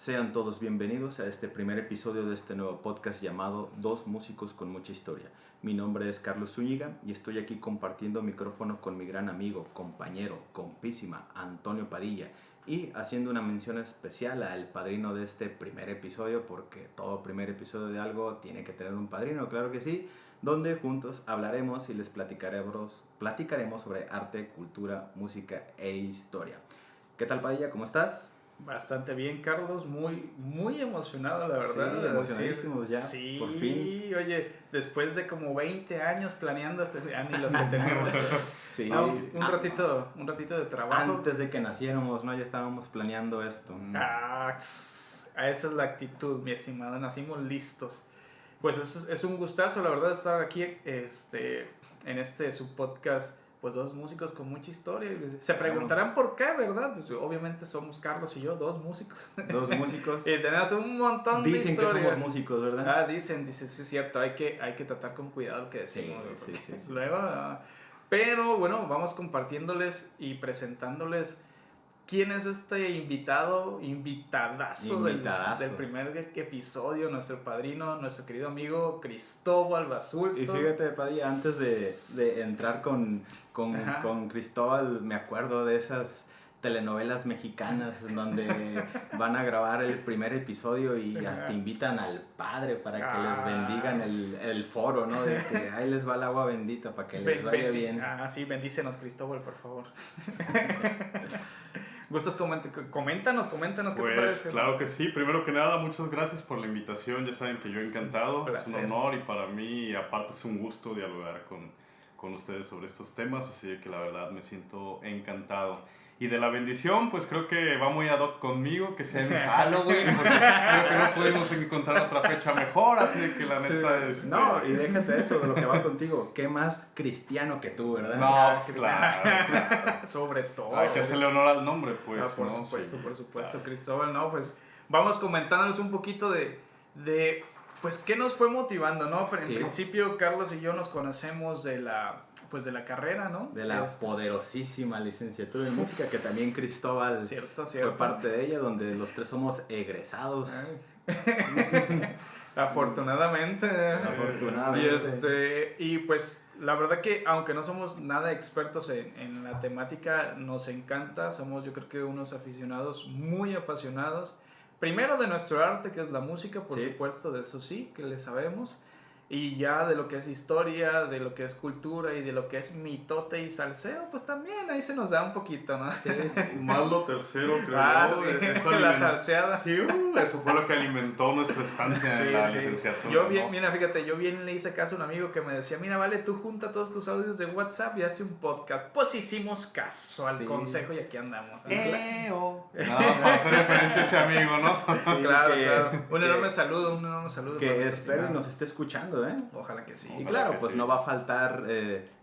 Sean todos bienvenidos a este primer episodio de este nuevo podcast llamado Dos músicos con mucha historia. Mi nombre es Carlos Zúñiga y estoy aquí compartiendo micrófono con mi gran amigo, compañero, compísima, Antonio Padilla, y haciendo una mención especial al padrino de este primer episodio, porque todo primer episodio de algo tiene que tener un padrino, claro que sí, donde juntos hablaremos y les platicaremos sobre arte, cultura, música e historia. ¿Qué tal, Padilla? ¿Cómo estás? Bastante bien, Carlos, muy emocionado, la verdad. Sí, emocionadísimos ya, sí, por fin. Oye, después de como 20 años planeando ni los que tenemos. Sí. No, un ratito de trabajo. Antes de que naciéramos, ¿no? Ya estábamos planeando esto. Esa es la actitud, mi estimado, nacimos listos. Pues es un gustazo, la verdad, estar aquí en este subpodcast. Pues dos músicos con mucha historia. Se preguntarán por qué, ¿verdad? Pues obviamente somos Carlos y yo, dos músicos. Dos músicos. Y tenemos un montón de historia. Dicen que somos músicos, ¿verdad? Dicen, sí es cierto, hay que tratar con cuidado lo que decimos. Sí. Luego, pero bueno, vamos compartiéndoles y presentándoles quién es este invitadazo. Del primer episodio, nuestro padrino, nuestro querido amigo Cristóbal Basulto. Y fíjate, Padilla, antes de entrar con Cristóbal, me acuerdo de esas telenovelas mexicanas en donde van a grabar el primer episodio y hasta invitan al padre para que les bendigan el foro, ¿no? De que ahí les va el agua bendita para que les vaya bien. Sí, bendícenos, Cristóbal, por favor. ¿Gustas? Coméntanos qué te parece. Claro que sí. Primero que nada, muchas gracias por la invitación. Ya saben que yo encantado. Es un honor y para mí, aparte, es un gusto dialogar con ustedes sobre estos temas. Así que la verdad me siento encantado. Y de la bendición, pues creo que va muy ad hoc conmigo, que sea en Halloween, porque creo que no pudimos encontrar otra fecha mejor, así de que la neta sí. No, y déjate eso de lo que va contigo. ¿Qué más cristiano que tú, verdad? No, claro. Sobre todo. Hay que hacerle honor al nombre, pues. Por supuesto, claro. Cristóbal, ¿no? Pues vamos comentándoles un poquito de pues, ¿qué nos fue motivando, no? Pero en principio, Carlos y yo nos conocemos de la carrera, ¿no? De la poderosísima licenciatura en música, que también Cristóbal fue parte de ella, donde los tres somos egresados. Afortunadamente. Y pues la verdad que aunque no somos nada expertos en la temática, nos encanta, somos yo creo que unos aficionados muy apasionados. Primero de nuestro arte, que es la música, por supuesto, de eso sí, que le sabemos. Y ya de lo que es historia, de lo que es cultura y de lo que es mitote y salseo, pues también ahí se nos da un poquito, ¿no? Sí. Más lo tercero, creo. La salseada. Sí, eso fue lo que alimentó nuestra estancia en la licenciatura. Mira, fíjate, yo bien le hice caso a un amigo que me decía, mira, vale, tú junta todos tus audios de WhatsApp y hazte un podcast. Pues hicimos caso al consejo y aquí andamos. No, para hacer referencia a ese amigo, ¿no? Sí, claro. Un enorme saludo. Que espero y nos esté escuchando, ¿eh? Ojalá que sí. Y claro, pues no va a faltar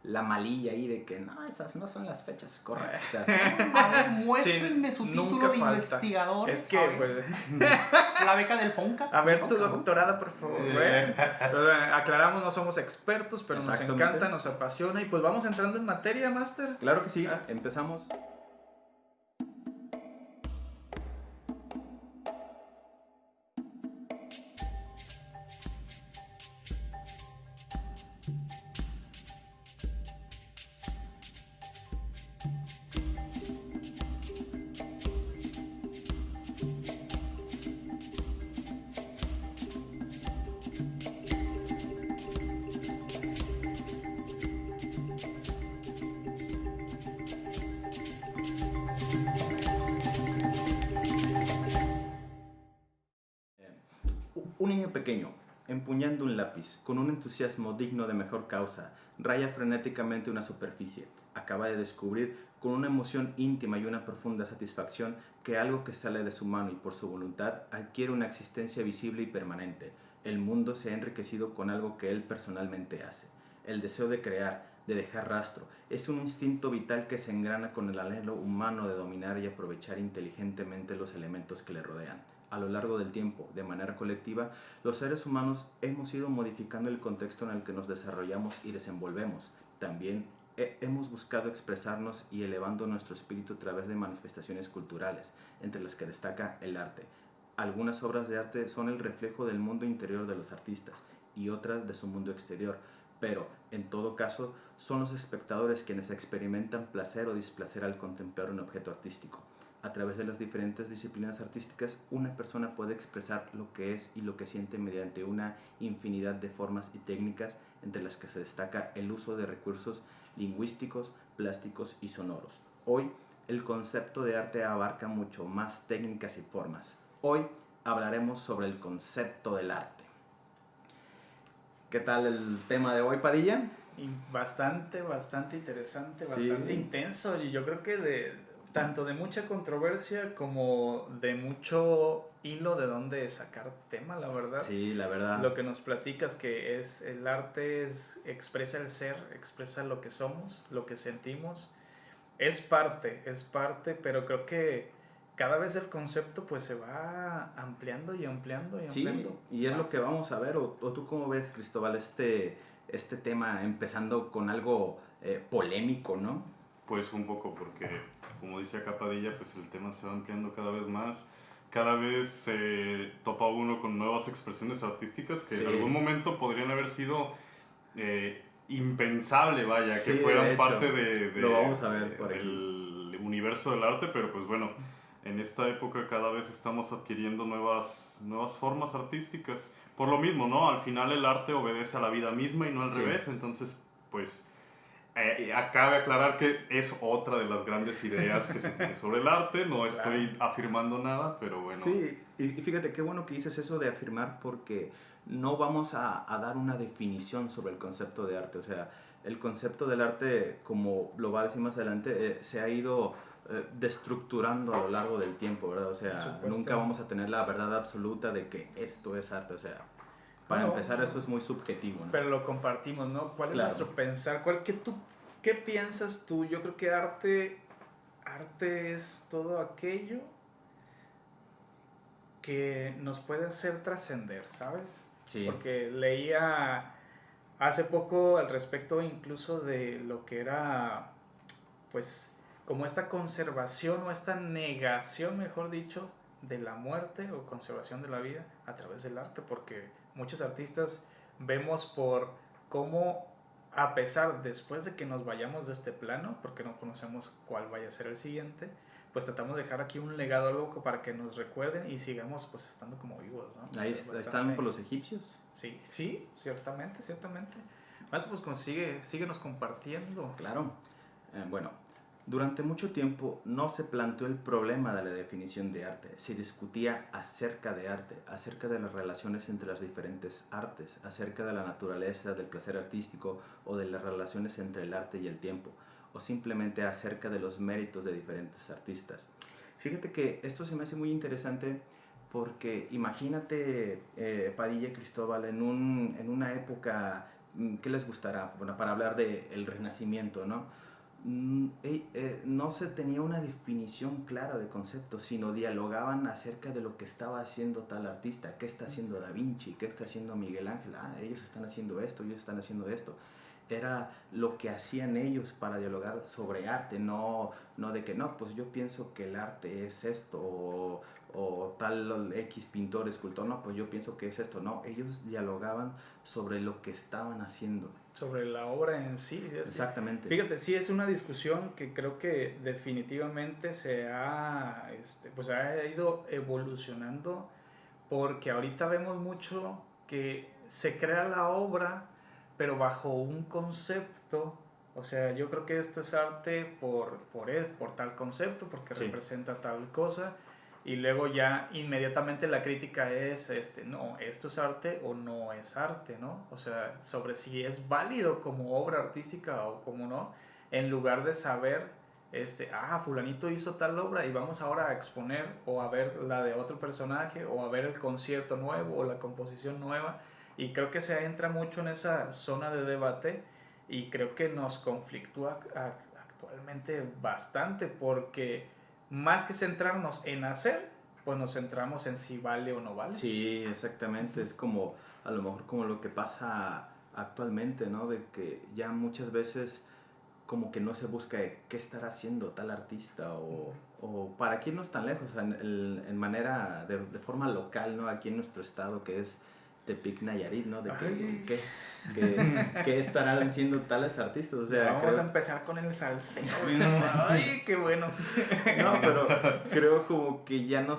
la malilla ahí de que no, esas no son las fechas correctas. A ver, muéstrenme su título de investigador. Es que, pues... La beca del FONCA. A ver, tu doctorado, por favor. Aclaramos, no somos expertos, pero nos encanta, nos apasiona. Y pues vamos entrando en materia, Master. Claro que sí, empezamos. Un niño pequeño, empuñando un lápiz, con un entusiasmo digno de mejor causa, raya frenéticamente una superficie. Acaba de descubrir con una emoción íntima y una profunda satisfacción que algo que sale de su mano y por su voluntad adquiere una existencia visible y permanente. El mundo se ha enriquecido con algo que él personalmente hace. El deseo de crear, de dejar rastro, es un instinto vital que se engrana con el anhelo humano de dominar y aprovechar inteligentemente los elementos que le rodean. A lo largo del tiempo, de manera colectiva, los seres humanos hemos ido modificando el contexto en el que nos desarrollamos y desenvolvemos. También hemos buscado expresarnos y elevando nuestro espíritu a través de manifestaciones culturales, entre las que destaca el arte. Algunas obras de arte son el reflejo del mundo interior de los artistas y otras de su mundo exterior, pero en todo caso son los espectadores quienes experimentan placer o displacer al contemplar un objeto artístico. A través de las diferentes disciplinas artísticas, una persona puede expresar lo que es y lo que siente mediante una infinidad de formas y técnicas, entre las que se destaca el uso de recursos lingüísticos, plásticos y sonoros. Hoy, el concepto de arte abarca mucho más técnicas y formas. Hoy hablaremos sobre el concepto del arte. ¿Qué tal el tema de hoy, Padilla? Y bastante interesante, bastante intenso, y yo creo que tanto de mucha controversia como de mucho hilo de dónde sacar tema, la verdad. Sí, la verdad. Lo que nos platicas que es el arte expresa el ser, expresa lo que somos, lo que sentimos. Es parte, pero creo que cada vez el concepto pues se va ampliando y ampliando y ampliando. Sí, y es lo que vamos a ver. ¿O tú cómo ves, Cristóbal, este tema empezando con algo polémico, no? Pues un poco, porque como dice acá Padilla, pues el tema se va ampliando cada vez más. Cada vez se topa uno con nuevas expresiones artísticas que en algún momento podrían haber sido impensable, vaya, que fueran parte lo vamos a ver por del universo del arte, pero pues bueno, en esta época cada vez estamos adquiriendo nuevas formas artísticas. Por lo mismo, ¿no? Al final el arte obedece a la vida misma y no al revés, entonces pues cabe aclarar que es otra de las grandes ideas que se tiene sobre el arte. No estoy afirmando nada, pero bueno. Sí, y fíjate qué bueno que dices eso de afirmar, porque no vamos a dar una definición sobre el concepto de arte. O sea, el concepto del arte, como lo va a decir más adelante, se ha ido destructurando a lo largo del tiempo, ¿verdad? O sea, nunca vamos a tener la verdad absoluta de que esto es arte. O sea, para empezar, eso es muy subjetivo, ¿no? Pero lo compartimos, ¿no? ¿Cuál es nuestro pensar? ¿Qué piensas tú? Yo creo que arte es todo aquello que nos puede hacer trascender, ¿sabes? Sí. Porque leía hace poco al respecto incluso de lo que era, pues, como esta conservación o esta negación, mejor dicho, de la muerte o conservación de la vida a través del arte, porque muchos artistas vemos por cómo, a pesar, después de que nos vayamos de este plano, porque no conocemos cuál vaya a ser el siguiente, pues tratamos de dejar aquí un legado, algo para que nos recuerden y sigamos pues estando como vivos, ¿no? Ahí están por los egipcios. Sí, ciertamente. Más pues síguenos compartiendo. Claro. Bueno, durante mucho tiempo no se planteó el problema de la definición de arte. Se discutía acerca de arte, acerca de las relaciones entre las diferentes artes, acerca de la naturaleza del placer artístico o de las relaciones entre el arte y el tiempo, o simplemente acerca de los méritos de diferentes artistas. Fíjate que esto se me hace muy interesante porque imagínate, Padilla y Cristóbal, en una época, ¿qué les gustará? Bueno, para hablar del Renacimiento, ¿no? No se tenía una definición clara de conceptos, sino dialogaban acerca de lo que estaba haciendo tal artista, qué está haciendo Da Vinci, qué está haciendo Miguel Ángel, ellos están haciendo esto, ellos están haciendo esto. Era lo que hacían ellos para dialogar sobre arte, no de que no, pues yo pienso que el arte es esto, o tal X pintor, escultor, no, pues yo pienso que es esto, no, ellos dialogaban sobre lo que estaban haciendo. Sobre la obra en sí. Exactamente. Fíjate, sí es una discusión que creo que definitivamente pues ha ido evolucionando, porque ahorita vemos mucho que se crea la obra pero bajo un concepto. O sea, yo creo que esto es arte por tal concepto, porque representa tal cosa, y luego ya inmediatamente la crítica es, no, esto es arte o no es arte, ¿no? O sea, sobre si es válido como obra artística o como no, en lugar de saber, fulanito hizo tal obra y vamos ahora a exponer o a ver la de otro personaje o a ver el concierto nuevo o la composición nueva. Y creo que se entra mucho en esa zona de debate y creo que nos conflictúa actualmente bastante, porque más que centrarnos en hacer, pues nos centramos en si vale o no vale. Sí, exactamente. Es como, a lo mejor como lo que pasa actualmente, ¿no? De que ya muchas veces como que no se busca qué estará haciendo tal artista o o para aquí no es tan lejos, en manera, de forma local, ¿no? Aquí en nuestro estado, que es Tepic, Nayarit, ¿no? De que estarán siendo tales artistas, o sea... Vamos a empezar con el salseo, ¡ay, qué bueno! No, pero creo como que ya no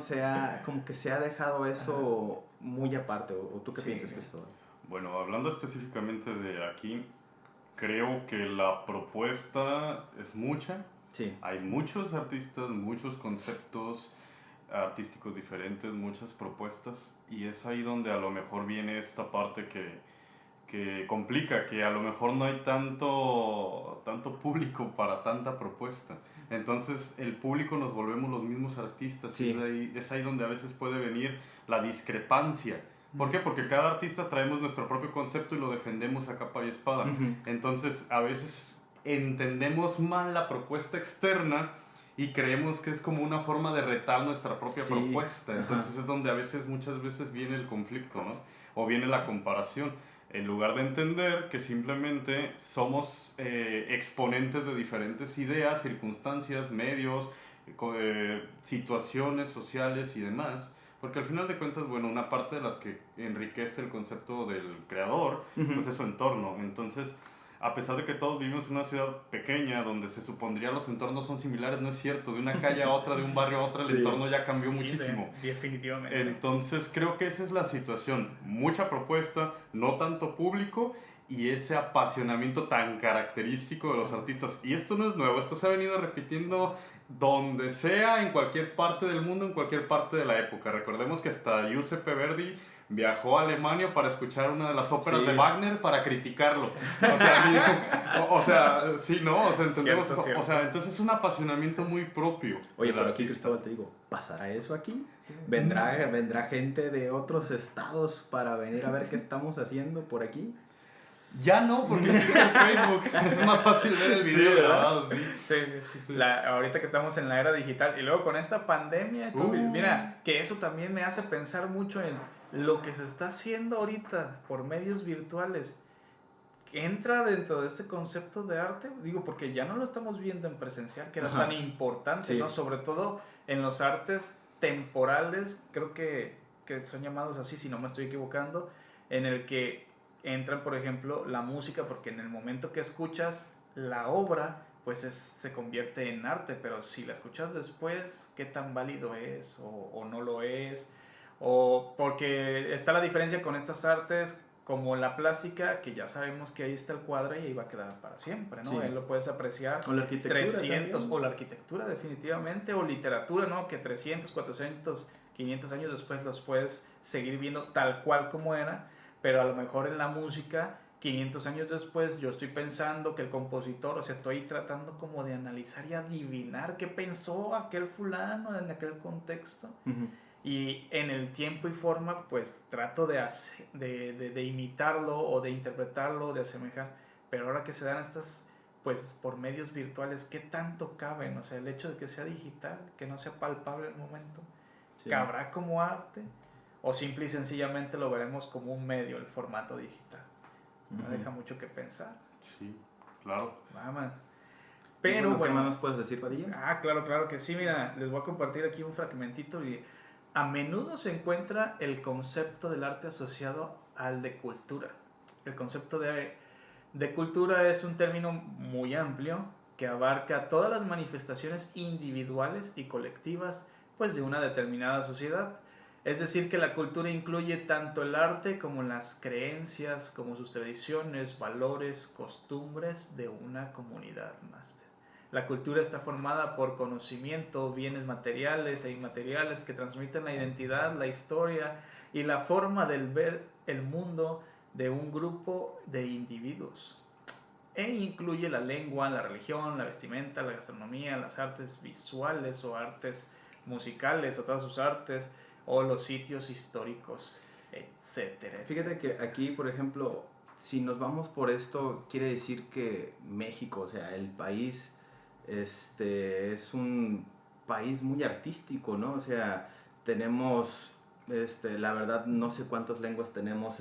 como que se ha dejado eso muy aparte, ¿o tú qué piensas, Cristóbal? Bueno, hablando específicamente de aquí, creo que la propuesta es mucha. Sí. Hay muchos artistas, muchos conceptos artísticos diferentes, muchas propuestas, y es ahí donde a lo mejor viene esta parte que complica, que a lo mejor no hay tanto público para tanta propuesta. Entonces el público nos volvemos los mismos artistas, sí. Y es ahí donde a veces puede venir la discrepancia. ¿Por qué? Porque cada artista traemos nuestro propio concepto y lo defendemos a capa y espada. Entonces a veces entendemos mal la propuesta externa y creemos que es como una forma de retar nuestra propia propuesta. Entonces es donde muchas veces viene el conflicto, ¿no? O viene la comparación. En lugar de entender que simplemente somos exponentes de diferentes ideas, circunstancias, medios, situaciones sociales y demás. Porque al final de cuentas, bueno, una parte de las que enriquece el concepto del creador, pues es su entorno. Entonces, a pesar de que todos vivimos en una ciudad pequeña donde se supondría los entornos son similares, no es cierto. De una calle a otra, de un barrio a otro, el entorno ya cambió muchísimo. Definitivamente. Entonces creo que esa es la situación. Mucha propuesta, no tanto público y ese apasionamiento tan característico de los artistas. Y esto no es nuevo, esto se ha venido repitiendo donde sea, en cualquier parte del mundo, en cualquier parte de la época. Recordemos que hasta Giuseppe Verdi viajó a Alemania para escuchar una de las óperas de Wagner para criticarlo. Sí, ¿no? O sea, entendemos. Cierto. O sea, entonces es un apasionamiento muy propio. Oye, pero aquí, Cristóbal, te digo, ¿pasará eso aquí? ¿Vendrá gente de otros estados para venir a ver qué estamos haciendo por aquí? Ya no, porque es en Facebook. Es más fácil ver el video grabado. Sí. Ahorita que estamos en la era digital y luego con esta pandemia, mira, que eso también me hace pensar mucho en lo que se está haciendo ahorita por medios virtuales. ¿Entra dentro de este concepto de arte? Digo, porque ya no lo estamos viendo en presencial, que era tan importante, ¿no? Sobre todo en los artes temporales, creo que son llamados así, si no me estoy equivocando, en el que entra, por ejemplo, la música, porque en el momento que escuchas la obra, pues se convierte en arte, pero si la escuchas después, ¿qué tan válido es o no lo es? O porque está la diferencia con estas artes como la plástica, que ya sabemos que ahí está el cuadro y ahí va a quedar para siempre, ¿no? Sí. Ahí lo puedes apreciar. O la arquitectura 300, también. o la arquitectura definitivamente, o literatura, ¿no? Que 300, 400, 500 años después los puedes seguir viendo tal cual como era, pero a lo mejor en la música, 500 años después, yo estoy pensando que el compositor, o sea, estoy tratando como de analizar y adivinar qué pensó aquel fulano en aquel contexto. Y en el tiempo y forma, pues trato de imitarlo o de interpretarlo, de asemejar. Pero ahora que se dan estas, pues por medios virtuales, ¿qué tanto caben? O sea, el hecho de que sea digital, que no sea palpable el momento, ¿cabrá como arte? ¿O simple y sencillamente lo veremos como un medio, el formato digital? Me deja mucho que pensar. Sí, claro. Vamos. Pero ¿qué más nos puedes decir, Padilla? Claro que sí. Mira, les voy a compartir aquí un fragmentito y a menudo se encuentra el concepto del arte asociado al de cultura. El concepto de cultura es un término muy amplio que abarca todas las manifestaciones individuales y colectivas, pues, de una determinada sociedad. Es decir, que la cultura incluye tanto el arte como las creencias, como sus tradiciones, valores, costumbres de una comunidad, máster. La cultura está formada por conocimiento, bienes materiales e inmateriales que transmiten la identidad, la historia y la forma de ver el mundo de un grupo de individuos. E incluye la lengua, la religión, la vestimenta, la gastronomía, las artes visuales o artes musicales o todas sus artes, o los sitios históricos, etcétera. Fíjate que aquí, por ejemplo, si nos vamos por esto, quiere decir que México, o sea, el país, es un país muy artístico, ¿no? O sea, tenemos, la verdad, no sé cuántas lenguas tenemos,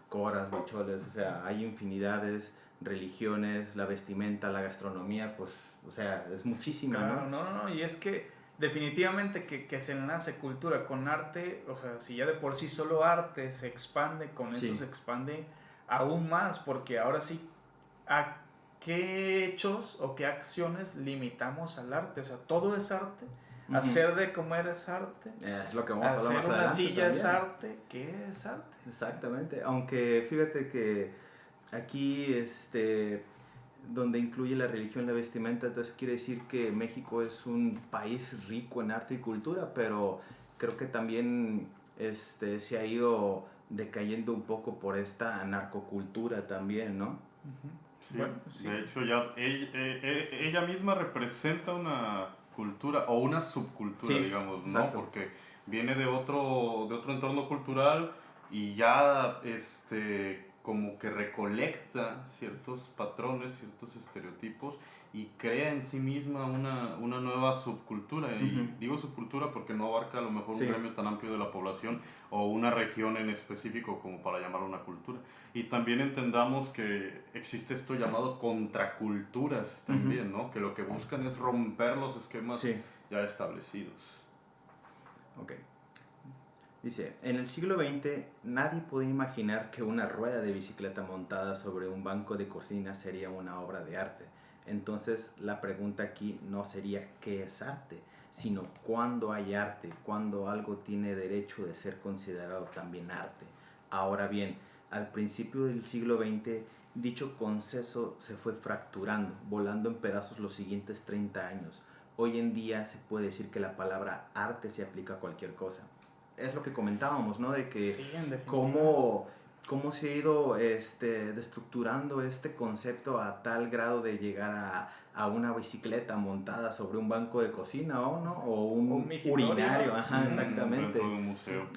coras, huicholes, o sea, hay infinidades, religiones, la vestimenta, la gastronomía, pues, o sea, es muchísima, claro, ¿no? No, y es que definitivamente que se enlace cultura con arte, o sea, si ya de por sí solo arte se expande, con esto se expande aún más, porque ahora sí, ¿a qué hechos o qué acciones limitamos al arte? O sea, todo es arte. Hacer de comer es arte. Es lo que vamos a hablar más adelante. Hacer una silla también. es arte. ¿Qué es arte? Exactamente. Aunque fíjate que aquí, donde incluye la religión, la vestimenta, entonces quiere decir que México es un país rico en arte y cultura, pero creo que también se ha ido decayendo un poco por esta narcocultura también, ¿no? Sí, bueno, sí. De hecho, ya ella misma representa una cultura o una subcultura, sí, digamos, ¿no? Exacto. Porque viene de otro entorno cultural y ya como que recolecta ciertos patrones, ciertos estereotipos y crea en sí misma una nueva subcultura. Y digo subcultura porque no abarca a lo mejor un gremio tan amplio de la población o una región en específico como para llamarlo una cultura. Y también entendamos que existe esto llamado contraculturas también, ¿no? Que lo que buscan es romper los esquemas ya establecidos. Ok. Dice, en el siglo XX nadie podía imaginar que una rueda de bicicleta montada sobre un banco de cocina sería una obra de arte. Entonces la pregunta aquí no sería qué es arte, sino cuándo hay arte, cuándo algo tiene derecho de ser considerado también arte. Ahora bien, al principio del siglo XX dicho consenso se fue fracturando, volando en pedazos los siguientes 30 años. Hoy en día se puede decir que la palabra arte se aplica a cualquier cosa. Es lo que comentábamos, ¿no? De que cómo se ha ido destructurando este concepto a tal grado de llegar a una bicicleta montada sobre un banco de cocina, ¿o no? O un urinario, ajá, exactamente. Dentro de un museo.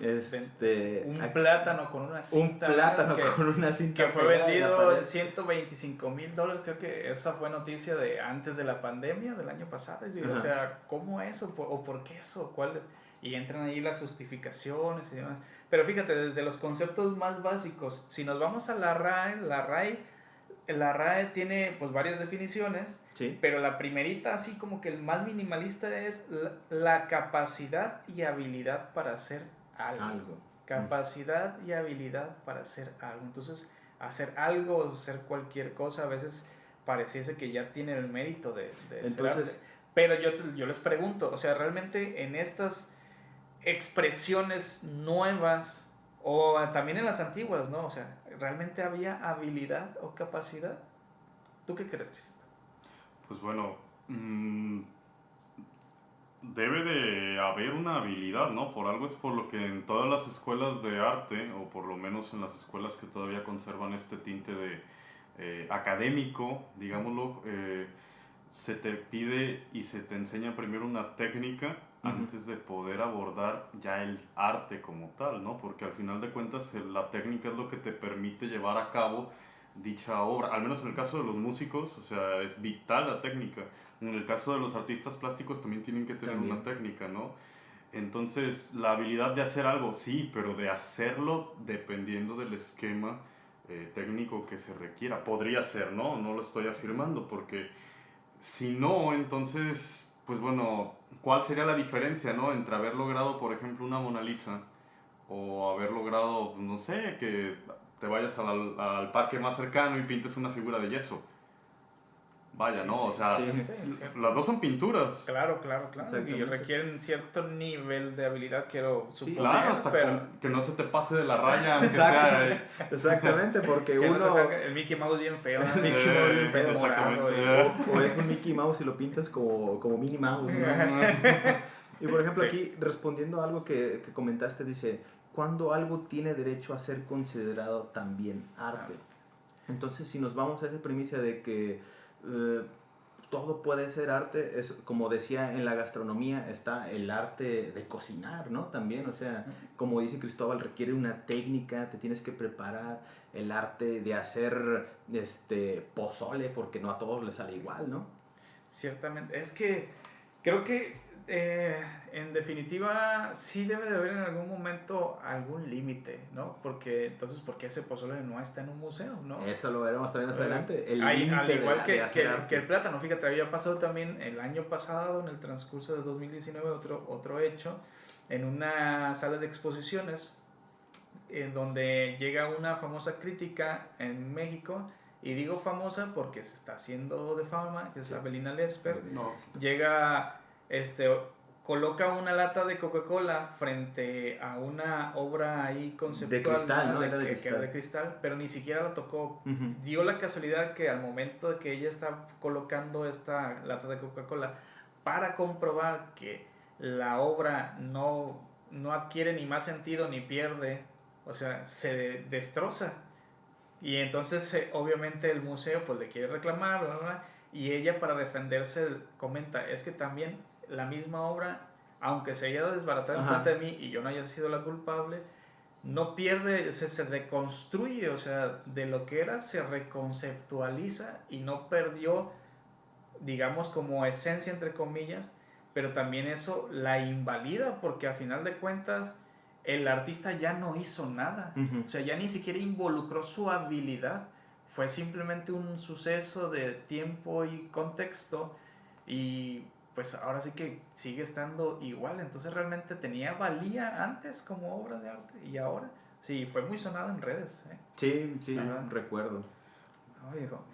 Un plátano con una cinta. Un plátano con una cinta. Que fue vendido en $125,000. Creo que esa fue noticia de antes de la pandemia del año pasado. Y digo, o sea, ¿cómo eso? ¿O por qué eso? ¿Cuál es? Y entran ahí las justificaciones y demás. Pero fíjate, desde los conceptos más básicos, si nos vamos a la RAE tiene pues varias definiciones, pero la primerita, así como que el más minimalista, es la capacidad y habilidad para hacer algo. Capacidad y habilidad para hacer algo. Entonces, hacer algo o hacer cualquier cosa a veces pareciese que ya tiene el mérito de ser arte. Pero yo les pregunto, o sea, realmente en estas expresiones nuevas o también en las antiguas, ¿no? O sea, ¿realmente había habilidad o capacidad? ¿Tú qué crees, Chiste? Pues bueno, debe de haber una habilidad, ¿no? Por algo es por lo que en todas las escuelas de arte, o por lo menos en las escuelas que todavía conservan este tinte de académico, digámoslo, se te pide y se te enseña primero una técnica antes de poder abordar ya el arte como tal, ¿no? Porque al final de cuentas la técnica es lo que te permite llevar a cabo dicha obra, al menos en el caso de los músicos, o sea, es vital la técnica. En el caso de los artistas plásticos también tienen que tener una técnica, ¿no? Entonces, la habilidad de hacer algo, sí, pero de hacerlo dependiendo del esquema técnico que se requiera. Podría ser, ¿no? No lo estoy afirmando, porque si no, entonces, pues bueno, ¿cuál sería la diferencia, no? Entre haber logrado, por ejemplo, una Mona Lisa o haber logrado, no sé, que te vayas al parque más cercano y pintes una figura de yeso. Vaya, ¿no? O sea, las dos son pinturas. Claro. Y requieren cierto nivel de habilidad, quiero suponer. Claro, hasta que no se te pase de la raya. Exactamente, porque uno... No el Mickey Mouse bien feo. El Mickey Mouse bien feo. O es un Mickey Mouse y lo pintas como Minnie Mouse, ¿no? Y por ejemplo, aquí, respondiendo a algo que comentaste, dice, ¿cuándo algo tiene derecho a ser considerado también arte? Entonces, si nos vamos a esa premisa de que todo puede ser arte, es como decía, en la gastronomía está el arte de cocinar, ¿no? También, o sea, como dice Cristóbal, requiere una técnica, te tienes que preparar, el arte de hacer pozole, porque no a todos les sale igual, ¿no? Ciertamente, es que creo que en definitiva, sí debe de haber en algún momento algún límite, ¿no? Porque entonces, ¿por qué ese pozole no está en un museo, no? Eso lo veremos también más adelante. Al igual que el plátano, fíjate, había pasado también el año pasado, en el transcurso de 2019, otro hecho, en una sala de exposiciones, en donde llega una famosa crítica en México. Y digo famosa porque se está haciendo de fama, que es Abelina Lesper. No. Llega, coloca una lata de Coca-Cola frente a una obra ahí conceptual. De cristal, ¿no? Era de cristal, pero ni siquiera la tocó. Uh-huh. Dio la casualidad que al momento de que ella está colocando esta lata de Coca-Cola, para comprobar que la obra no adquiere ni más sentido ni pierde, o sea, se destroza. Y entonces obviamente el museo pues le quiere reclamar, bla, bla, bla, y ella, para defenderse, comenta, es que también la misma obra, aunque se haya desbaratado enfrente de mí y yo no haya sido la culpable, no pierde, se deconstruye, o sea, de lo que era se reconceptualiza y no perdió, digamos, como esencia entre comillas, pero también eso la invalida, porque a final de cuentas el artista ya no hizo nada, uh-huh. O sea, ya ni siquiera involucró su habilidad, fue simplemente un suceso de tiempo y contexto, y pues ahora sí que sigue estando igual. Entonces realmente tenía valía antes como obra de arte, y ahora sí, fue muy sonado en redes, ¿eh? Sí, recuerdo. No, hijo.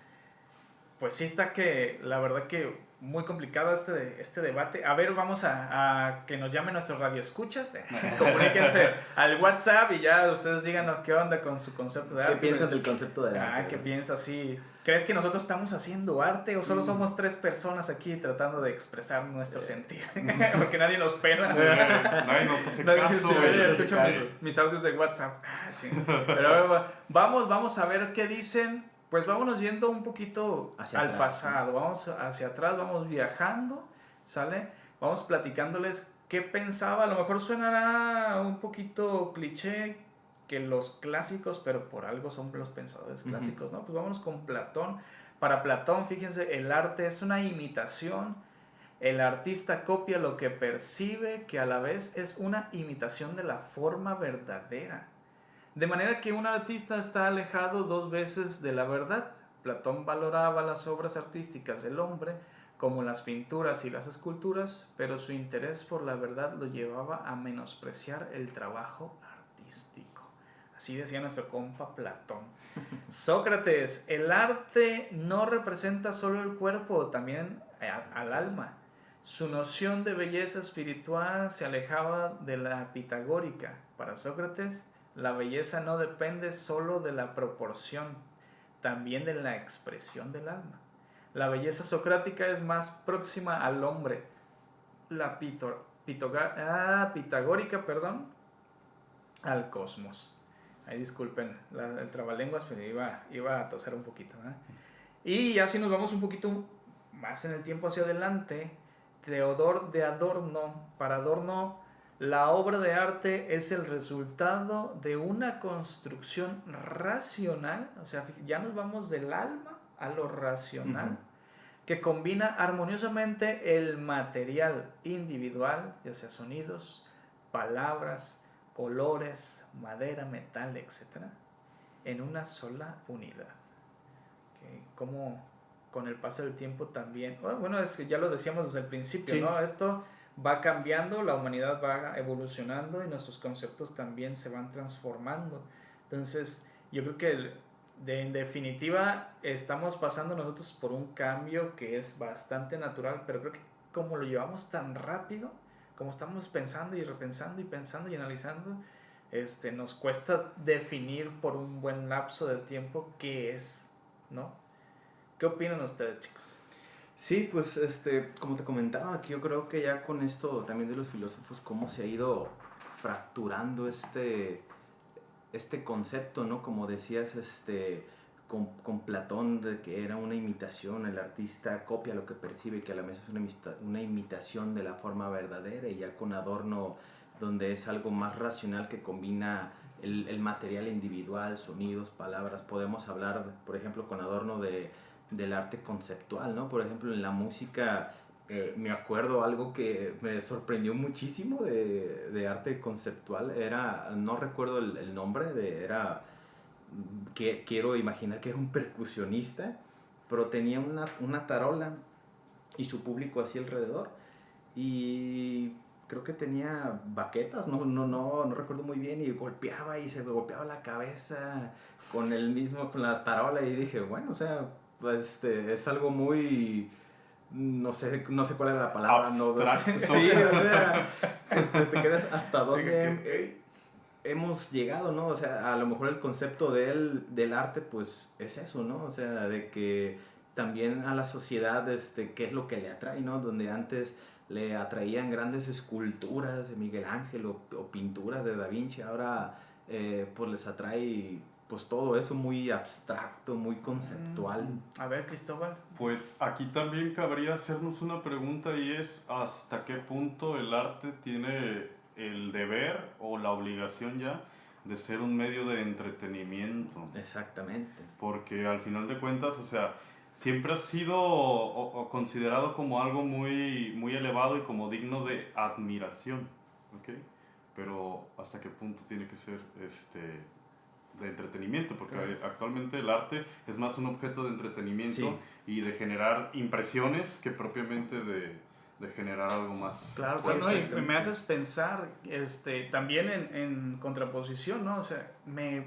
Pues sí está que, la verdad que muy complicado este debate. A ver, vamos a que nos llamen nuestros radioescuchas. Comuníquense al WhatsApp y ya ustedes díganos qué onda con su concepto de arte. ¿Qué piensas del concepto de arte? ¿Qué piensas? Sí. ¿Crees que nosotros estamos haciendo arte o solo somos 3 personas aquí tratando de expresar nuestro sentir? Porque nadie nos pela. Nadie nos hace caso. Escucho mis audios de WhatsApp. Pero vamos a ver qué dicen. Pues vámonos yendo un poquito hacia al pasado, vamos hacia atrás, vamos viajando, ¿sale? Vamos platicándoles qué pensaba. A lo mejor suenará un poquito cliché que los clásicos, pero por algo son los pensadores clásicos, ¿no? Pues vámonos con Platón. Para Platón, fíjense, el arte es una imitación. El artista copia lo que percibe, que a la vez es una imitación de la forma verdadera. De manera que un artista está alejado 2 veces de la verdad. Platón valoraba las obras artísticas del hombre, como las pinturas y las esculturas, pero su interés por la verdad lo llevaba a menospreciar el trabajo artístico. Así decía nuestro compa Platón. Sócrates, el arte no representa solo el cuerpo, también al alma. Su noción de belleza espiritual se alejaba de la pitagórica. Para Sócrates, la belleza no depende solo de la proporción, también de la expresión del alma. La belleza socrática es más próxima al hombre. La pitagórica, al cosmos. Ahí disculpen el trabalenguas, pero iba a toser un poquito, ¿eh? Y ya si nos vamos un poquito más en el tiempo hacia adelante, Teodor de Adorno, para Adorno, la obra de arte es el resultado de una construcción racional, o sea, ya nos vamos del alma a lo racional, que combina armoniosamente el material individual, ya sea sonidos, palabras, colores, madera, metal, etc., en una sola unidad. Como con el paso del tiempo también, bueno, es que ya lo decíamos desde el principio, sí, ¿no? Esto va cambiando, la humanidad va evolucionando y nuestros conceptos también se van transformando. Entonces, yo creo que en definitiva estamos pasando nosotros por un cambio que es bastante natural, pero creo que como lo llevamos tan rápido, como estamos pensando y repensando y pensando y analizando, nos cuesta definir por un buen lapso de tiempo qué es, ¿no? ¿Qué opinan ustedes, chicos? Sí, pues como te comentaba, yo creo que ya con esto también de los filósofos, cómo se ha ido fracturando este concepto, ¿no? Como decías, con Platón, de que era una imitación, el artista copia lo que percibe, que a la vez es una imitación de la forma verdadera, y ya con Adorno, donde es algo más racional que combina el material individual, sonidos, palabras. Podemos hablar, por ejemplo, con Adorno del arte conceptual, ¿no? Por ejemplo, en la música me acuerdo algo que me sorprendió muchísimo de arte conceptual, no recuerdo el nombre, que quiero imaginar que era un percusionista, pero tenía una tarola y su público así alrededor, y creo que tenía baquetas, no recuerdo muy bien, y golpeaba y se golpeaba la cabeza con la tarola, y dije, bueno, o sea, es algo muy... No sé cuál es la palabra. Abstracto. Sí, o sea, te quedas hasta dónde hemos llegado, ¿no? O sea, a lo mejor el concepto del arte, pues, es eso, ¿no? O sea, de que también a la sociedad, qué es lo que le atrae, ¿no? Donde antes le atraían grandes esculturas de Miguel Ángel o pinturas de Da Vinci, ahora pues les atrae pues todo eso muy abstracto, muy conceptual. A ver, Cristóbal. Pues aquí también cabría hacernos una pregunta, y es ¿hasta qué punto el arte tiene el deber o la obligación ya de ser un medio de entretenimiento? Exactamente. Porque al final de cuentas, o sea, siempre ha sido o considerado como algo muy, muy elevado y como digno de admiración, ¿ok? Pero ¿hasta qué punto tiene que ser de entretenimiento? Porque actualmente el arte es más un objeto de entretenimiento y de generar impresiones que propiamente de generar algo más. Claro, sí, ¿no? Y me haces pensar también en contraposición, ¿no? O sea, me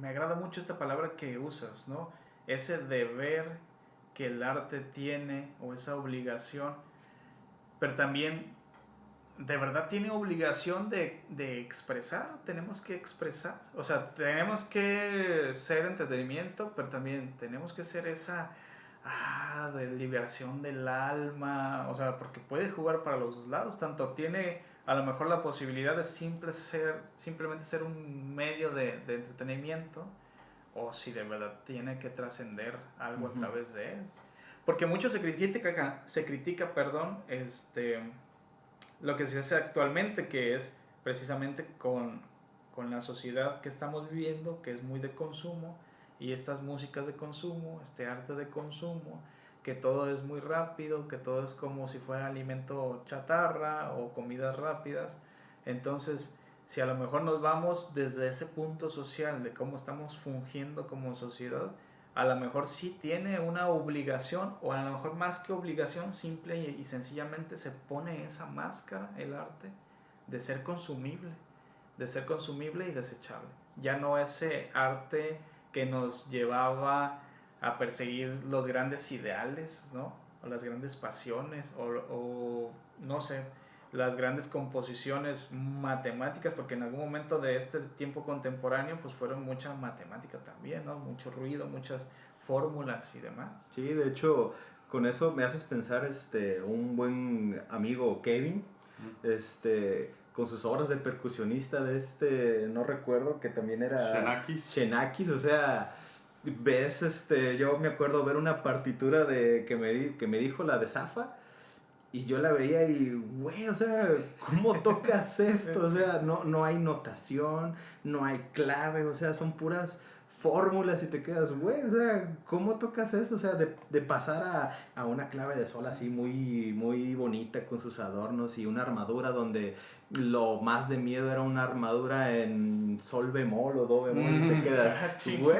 agrada mucho esta palabra que usas, ¿no? Ese deber que el arte tiene, o esa obligación, pero también ¿de verdad tiene obligación de expresar? Tenemos que expresar. O sea, tenemos que ser entretenimiento, pero también tenemos que ser esa de liberación del alma. O sea, porque puede jugar para los dos lados. Tanto tiene a lo mejor la posibilidad de simplemente ser un medio de entretenimiento, o si de verdad tiene que trascender algo a través de él. Porque mucho se critica, lo que se hace actualmente, que es precisamente con la sociedad que estamos viviendo, que es muy de consumo, y estas músicas de consumo, este arte de consumo, que todo es muy rápido, que todo es como si fuera alimento chatarra o comidas rápidas. Entonces, si a lo mejor nos vamos desde ese punto social de cómo estamos fungiendo como sociedad, a lo mejor sí tiene una obligación, o a lo mejor más que obligación, simple y sencillamente se pone esa máscara, el arte, de ser consumible y desechable. Ya no ese arte que nos llevaba a perseguir los grandes ideales, ¿no? O las grandes pasiones, o no sé, las grandes composiciones matemáticas, porque en algún momento de este tiempo contemporáneo pues fueron mucha matemática también, ¿no? Mucho ruido, muchas fórmulas y demás. Sí, de hecho, con eso me haces pensar un buen amigo Kevin, con sus obras de percusionista no recuerdo, que también era Xenakis, o sea, ves, yo me acuerdo ver una partitura que me dijo, la de Zafa, y yo la veía y, güey, o sea, ¿cómo tocas esto? O sea, no hay notación, no hay clave, o sea, son puras fórmulas y te quedas, güey, o sea, ¿cómo tocas eso? O sea, de pasar a una clave de sol así muy, muy bonita con sus adornos y una armadura donde lo más de miedo era una armadura en sol bemol o do bemol y te quedas, güey,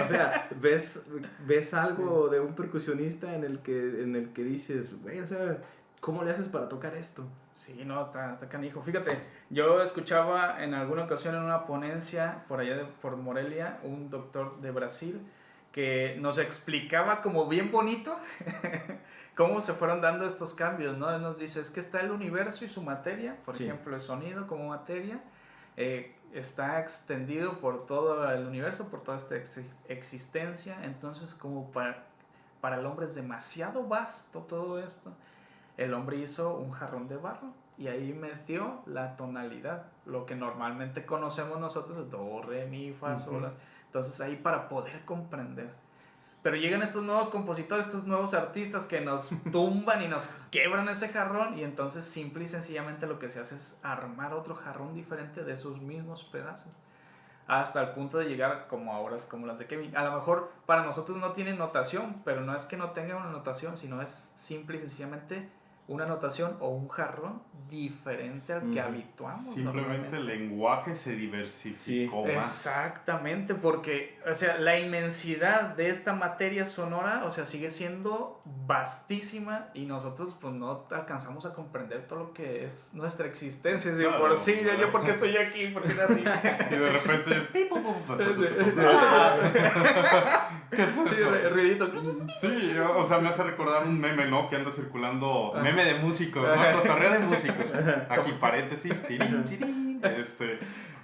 o sea, ves algo de un percusionista en el que dices, güey, o sea, ¿cómo le haces para tocar esto? Sí, no, está canijo. Fíjate, yo escuchaba en alguna ocasión en una ponencia por allá por Morelia, un doctor de Brasil que nos explicaba como bien bonito cómo se fueron dando estos cambios, ¿no? Él nos dice, es que está el universo y su materia, por ejemplo, el sonido como materia, está extendido por todo el universo, por toda esta existencia, entonces como para el hombre es demasiado vasto todo esto. El hombre hizo un jarrón de barro y ahí metió la tonalidad, lo que normalmente conocemos nosotros, do, re, mi, fa, sol. Entonces ahí para poder comprender. Pero llegan estos nuevos compositores, estos nuevos artistas que nos tumban y nos quebran ese jarrón, y entonces simple y sencillamente lo que se hace es armar otro jarrón diferente de esos mismos pedazos. hasta el punto de llegar como a obras como las de Kevin. A lo mejor para nosotros no tienen notación, pero no es que no tengan una notación, sino es simple y sencillamente una notación o un jarrón diferente al que habituamos. Simplemente el lenguaje se diversificó más. Exactamente, porque, o sea, la inmensidad de esta materia sonora, o sea, sigue siendo vastísima y nosotros pues no alcanzamos a comprender todo lo que es nuestra existencia. Claro, por sí, claro. Yo porque estoy aquí, porque nací. Y de repente es sí, ruidito. Sí, o sea, me hace recordar un meme, ¿no? Que anda circulando, meme de músicos, ¿no? Cotorreo de músicos. Aquí paréntesis, tirín, tirín,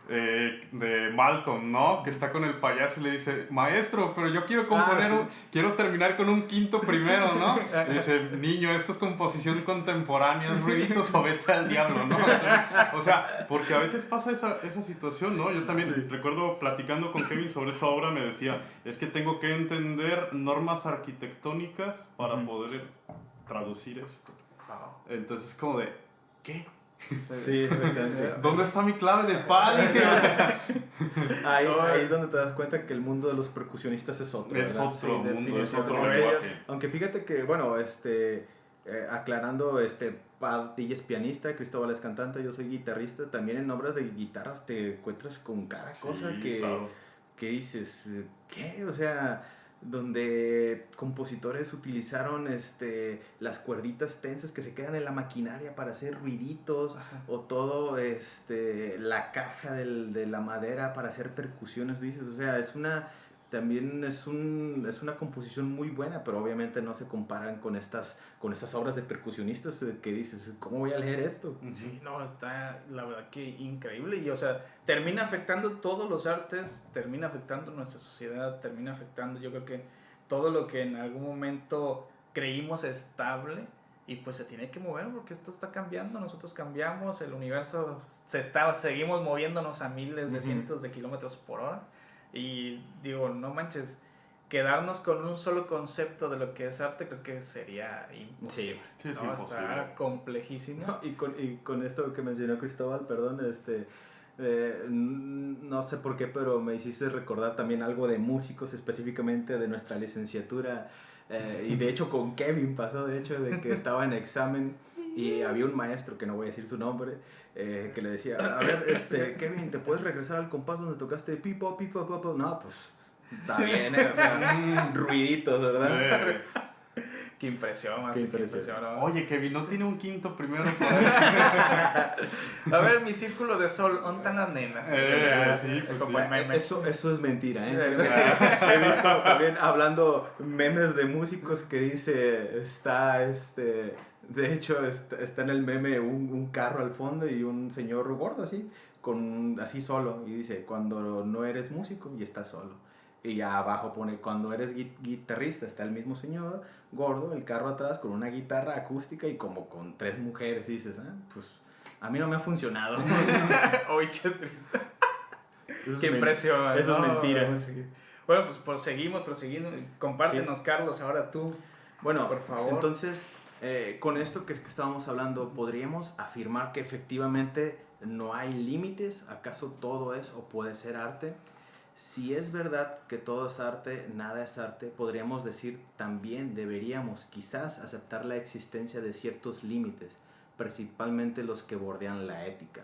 de Malcolm, ¿no? Que está con el payaso y le dice, maestro, pero yo quiero componer, quiero terminar con un quinto primero, ¿no? Y dice, niño, esto es composición contemporánea, es ruiditos o vete al diablo, ¿no? O sea, porque a veces pasa esa situación, ¿no? Yo también recuerdo platicando con Kevin sobre esa obra, me decía, es que tengo que entender normas arquitectónicas para poder traducir esto. Entonces, como de, ¿qué? Sí, exactamente. ¿Dónde está mi clave de fa? Ahí es donde te das cuenta que el mundo de los percusionistas es otro. Es ¿verdad? otro mundo, es otro lenguaje. Aunque fíjate que, bueno, aclarando, Padilla es pianista, Cristóbal es cantante, yo soy guitarrista. También en obras de guitarras te encuentras con cada cosa que dices, ¿qué? O sea, donde compositores utilizaron las cuerditas tensas que se quedan en la maquinaria para hacer ruiditos. Ajá. O todo la caja de la madera para hacer percusiones, dices, o sea, también es una composición muy buena, pero obviamente no se comparan con estas obras de percusionistas que dices, ¿cómo voy a leer esto? Sí, no, está la verdad que increíble y, o sea, termina afectando todos los artes, termina afectando nuestra sociedad, termina afectando, yo creo que todo lo que en algún momento creímos estable y pues se tiene que mover porque esto está cambiando, nosotros cambiamos, el universo seguimos moviéndonos a miles de cientos de kilómetros por hora. Y digo, no manches, quedarnos con un solo concepto de lo que es arte creo que sería imposible. Sí, ¿no? Está complejísimo. No, y con esto que mencionó Cristóbal, perdón, no sé por qué, pero me hiciste recordar también algo de músicos, específicamente de nuestra licenciatura. Y de hecho con Kevin pasó, de que estaba en examen y había un maestro, que no voy a decir su nombre, que le decía, a ver, Kevin, ¿te puedes regresar al compás donde tocaste pipo, pipo, pipo? No, pues, está bien, o sea, ruiditos, ¿verdad? Qué impresión, qué impresión. Oye, Kevin, ¿no tiene un quinto primero? A ver, mi círculo de sol, ¿dónde están las nenas? Sí, pues eso es mentira, ¿eh? He visto también hablando memes de músicos que dice, de hecho, está en el meme un carro al fondo y un señor gordo así solo. Y dice, cuando no eres músico y estás solo. Y ya abajo pone, cuando eres guitarrista, está el mismo señor gordo, el carro atrás con una guitarra acústica y como con 3 mujeres. Y dices, pues a mí no me ha funcionado. Oye, qué impresión. Eso es mentira. Sí. Bueno, pues proseguimos. Compártenos, sí. Carlos, ahora tú. Bueno, por favor. Entonces, con esto que estábamos hablando, ¿podríamos afirmar que efectivamente no hay límites? ¿Acaso todo es o puede ser arte? Si es verdad que todo es arte, nada es arte, podríamos decir también deberíamos quizás aceptar la existencia de ciertos límites, principalmente los que bordean la ética.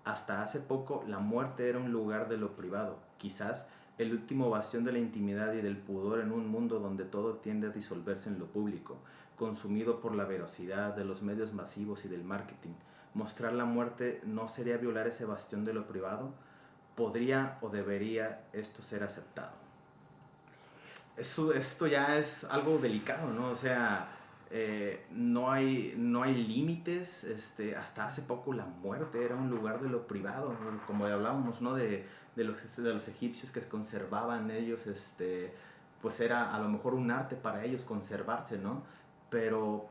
Hasta hace poco la muerte era un lugar de lo privado, quizás el último bastión de la intimidad y del pudor en un mundo donde todo tiende a disolverse en lo público, consumido por la velocidad de los medios masivos y del marketing. Mostrar la muerte no sería violar ese bastión de lo privado. ¿Podría o debería esto ser aceptado? Esto ya es algo delicado, ¿no? O sea, no hay límites. Hasta hace poco la muerte era un lugar de lo privado, como hablábamos, ¿no? De los egipcios que conservaban ellos, pues era a lo mejor un arte para ellos conservarse, ¿no? Pero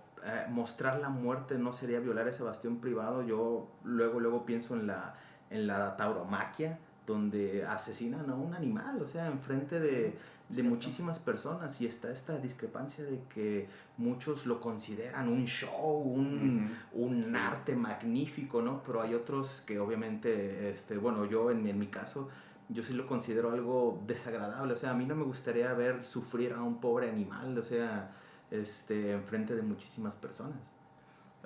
mostrar la muerte no sería violar ese bastión privado. Yo luego pienso en la tauromaquia, donde asesinan a un animal, o sea, enfrente de muchísimas personas, y está esta discrepancia de que muchos lo consideran un show, un arte magnífico, ¿no? Pero hay otros que obviamente, bueno, yo en mi caso, yo sí lo considero algo desagradable. O sea, a mí no me gustaría ver sufrir a un pobre animal, o sea, enfrente de muchísimas personas.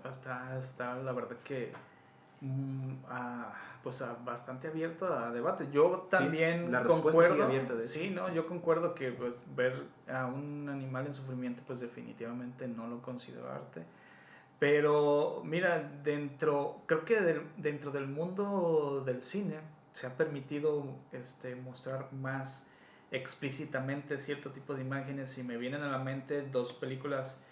Está la verdad que pues bastante abierto a debate. Yo también la concuerdo. Sigue abierta de sí, ¿no? Yo concuerdo que pues ver a un animal en sufrimiento pues definitivamente no lo considero arte. Pero mira, creo que dentro del mundo del cine se ha permitido mostrar más explícitamente cierto tipo de imágenes, y me vienen a la mente dos películas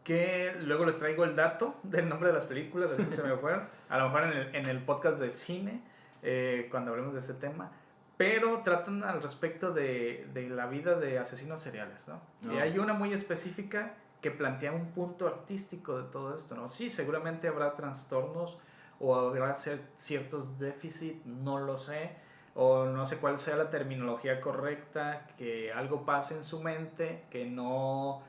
que luego les traigo el dato del nombre de las películas, ahorita se me fueron, a lo mejor en el podcast de cine, cuando hablemos de ese tema, pero tratan al respecto de la vida de asesinos seriales, ¿no? Y hay una muy específica que plantea un punto artístico de todo esto, ¿no? Sí, seguramente habrá trastornos o habrá ciertos déficits, no lo sé, o no sé cuál sea la terminología correcta, que algo pase en su mente que no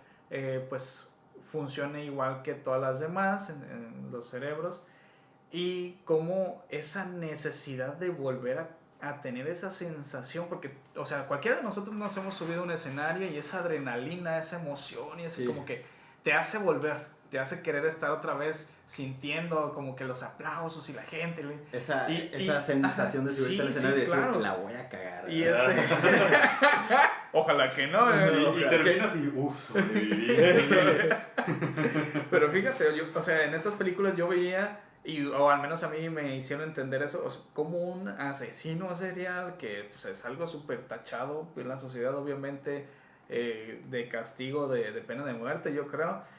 pues funcione igual que todas las demás en los cerebros, y como esa necesidad de volver a tener esa sensación, porque, o sea, cualquiera de nosotros nos hemos subido a un escenario y esa adrenalina, esa emoción y ese como que te hace volver, te hace querer estar otra vez sintiendo como que los aplausos y la gente. Esa sensación de subirte al escenario y decir, claro, la voy a cagar. Y ojalá que no. Y terminas y sobreviví. Pero fíjate, o sea, en estas películas yo veía, o al menos a mí me hicieron entender eso, o sea, como un asesino serial, que pues, es algo súper tachado en la sociedad, obviamente, de castigo, de pena de muerte, yo creo,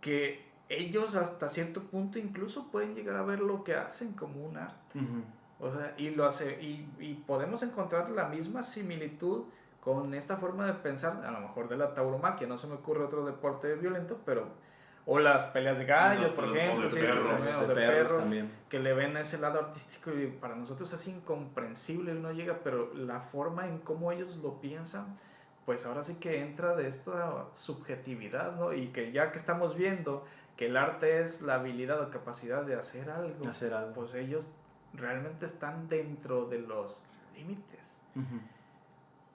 que ellos hasta cierto punto incluso pueden llegar a ver lo que hacen como un arte. O sea, y podemos encontrar la misma similitud con esta forma de pensar, a lo mejor de la tauromaquia, no se me ocurre otro deporte violento, pero o las peleas de gallos, por ejemplo, o de perros también, que le ven ese lado artístico, y para nosotros es incomprensible, uno llega, pero la forma en cómo ellos lo piensan, pues ahora sí que entra de esta subjetividad, ¿no? Y que ya que estamos viendo que el arte es la habilidad o capacidad de hacer algo, pues ellos realmente están dentro de los límites.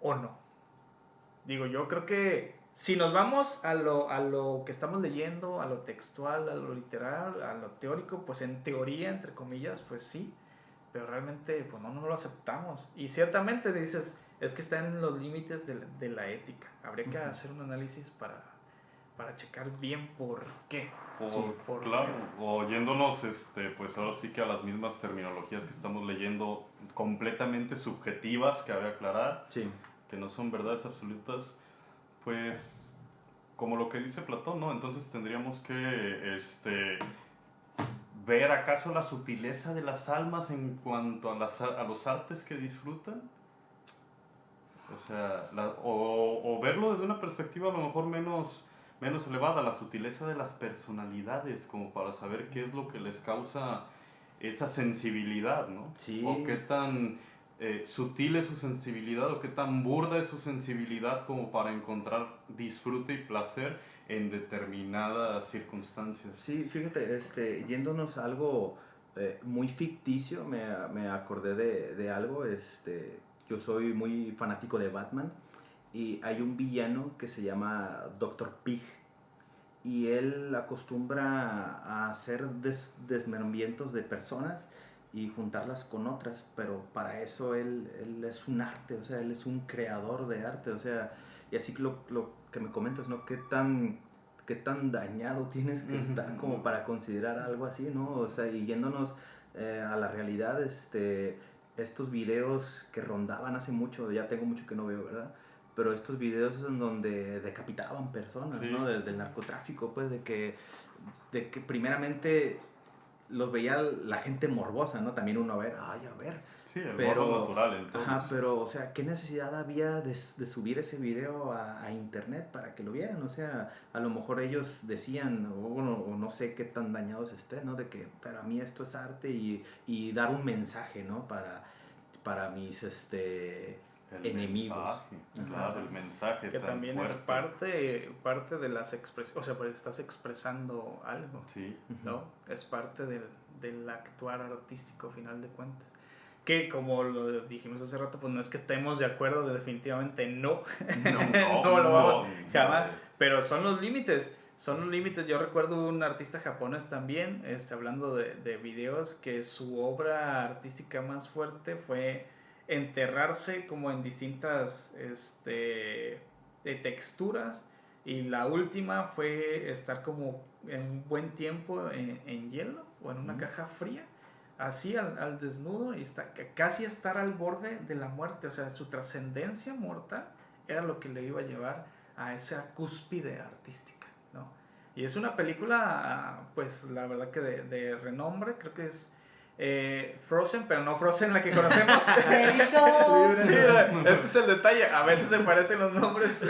¿O no? Digo, yo creo que si nos vamos a lo que estamos leyendo, a lo textual, a lo literal, a lo teórico, pues en teoría, entre comillas, pues sí, pero realmente pues no lo aceptamos. Y ciertamente dices, es que está en los límites de la ética. Habría que hacer un análisis para checar bien por qué. Claro, o yéndonos pues ahora sí que a las mismas terminologías que estamos leyendo, completamente subjetivas, que habría que aclarar, que no son verdades absolutas, pues como lo que dice Platón, ¿no? Entonces tendríamos que ver acaso la sutileza de las almas en cuanto a los artes que disfrutan. O sea, o verlo desde una perspectiva a lo mejor menos elevada, la sutileza de las personalidades, como para saber qué es lo que les causa esa sensibilidad, ¿no? Sí. O qué tan sutil es su sensibilidad, o qué tan burda es su sensibilidad como para encontrar disfrute y placer en determinadas circunstancias. Sí, fíjate, yéndonos a algo muy ficticio, me acordé de algo, yo soy muy fanático de Batman, y hay un villano que se llama Dr. Pig, y él acostumbra a hacer desmembramientos de personas y juntarlas con otras, pero para eso él es un arte, o sea, él es un creador de arte, o sea, y así lo que me comentas, ¿no? ¿Qué tan dañado tienes que estar como para considerar algo así, ¿no? O sea, y yéndonos a la realidad, estos videos que rondaban hace mucho, ya tengo mucho que no veo, ¿verdad? Pero estos videos en donde decapitaban personas, ¿no? Del narcotráfico, pues, de que primeramente los veía la gente morbosa, ¿no? También uno a ver. Sí, el morbo natural entonces. Ajá, pero, o sea, ¿qué necesidad había de subir ese video a internet para que lo vieran? O sea, a lo mejor ellos decían, o no sé qué tan dañados estén, ¿no? De que para mí esto es arte, y dar un mensaje, ¿no? Para mis enemigos. Claro, el mensaje que tan también fuerte. es parte de las expresiones, o sea, pues estás expresando algo, sí. ¿no? Es parte del actuar artístico, a final de cuentas. que como lo dijimos hace rato, pues no es que estemos de acuerdo, definitivamente no. No lo vamos jamás, pero son los límites. Son los límites. Yo recuerdo un artista japonés también, hablando de videos, que su obra artística más fuerte fue enterrarse como en distintas texturas, y la última fue estar como en un buen tiempo en hielo o en una caja fría, así al desnudo, y casi estar al borde de la muerte. O sea, su trascendencia mortal era lo que le iba a llevar a esa cúspide artística, ¿no? Y es una película, pues la verdad que de renombre. Creo que es Frozen, pero no Frozen la que conocemos. Sí, es que es el detalle, a veces se parecen los nombres.